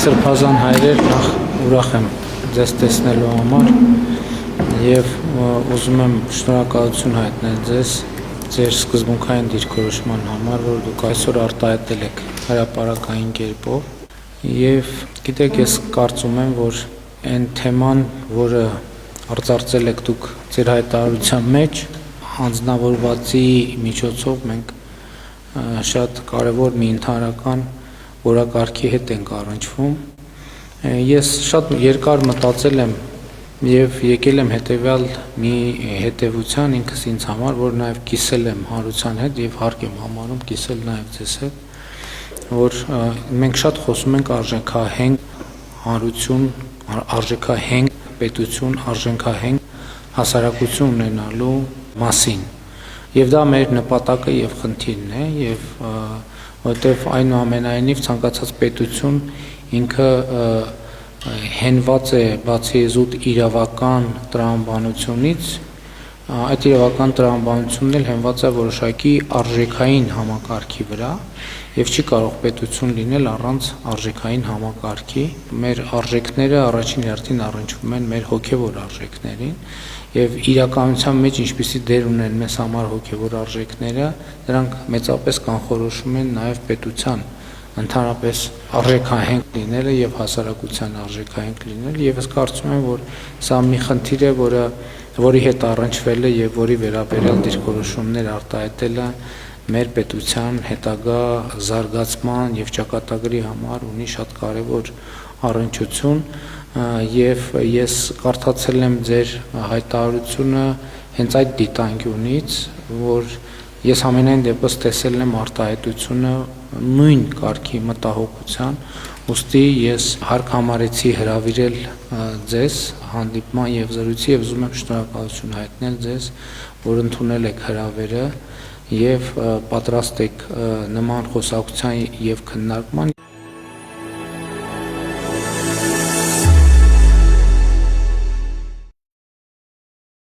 Սրբազան հայրեր, նախ ուրախ եմ ձեզ տեսնելու համար եւ ուզում եմ շնորհակալություն հայտնել ձեզ ձեր սկզբունքային դիրքորոշման համար, որ դուք այսօր արտահայտել եք հրապարակային կերպով եւ գիտեք, ես կարծում եմ, որ այն թեման, որը արծարծել եք դուք ձեր հայտարարության մեջ, հանձնավորվածի միջոցով մենք շատ կարևոր մի ընդհանրական որակարգի հետ ենք առնչվում։ Ես շատ երկար մտածել եմ եւ եկել եմ հետեւյալ մի հետեւության ինքս ինձ համար, որ նաեւ կիսել եմ հանրության հետ եւ հարկ եմ համարում կիսել նաեւ ձեզ հետ, որ մենք շատ խոսում ենք արժեքահենք հանրություն, արժեքահենք պետություն, արժեքահենք հասարակություն ունենալու մասին։ Եվ դա մեր նպատակը եւ խնդիրն է եւ որտեվ այնուամենայնիվ ցանկացած պետություն ինքը հենված է բացի զուտ իրավական տրամաբանությունից, այդ իրավական տրամաբանությունն էլ հենված է որոշակի արժեքային համակարգի վրա եւ չի կարող պետություն լինել առանց արժեքային համակարգի։ Մեր արժեքները առաջին հերթին առնչվում են մեր հոգեվոր արժեքներին եւ իրականության մեջ ինչպիսի դեր ունեն մեզ համար հոգեվոր արժեքները, դրանք մեծապես կանխորոշում են նաեւ պետության ընդհանրապես արժեքահենք լինելը եւ հասարակության արժեքահենք լինելը եւ ես կարծում եմ, որ սա մի խնդիր է, որի հետ առնչվել է եւ որի վերաբերյալ դիրքորոշումներ արտահայտելը մեր պետության հետագա զարգացման եւ ճակատագրի համար ունի շատ կարեւոր առնչություն եւ ես կարդացել եմ ձեր հայտարարությունը հենց այդ դիտանկյունից, որ ես ամենայն դեպս տեսել եմ արտահայտությունը նույն կարգի մտահոգության, ուստի ես հարկ համարեցի հրավիրել ձեզ հանդիպման եւ զրույցի եւ ուզում եմ շնորհակալություն հայտնել ձեզ, որ ընդունել եք հրավերը եւ պատրաստ եք նման խոսակցության եւ քննարկման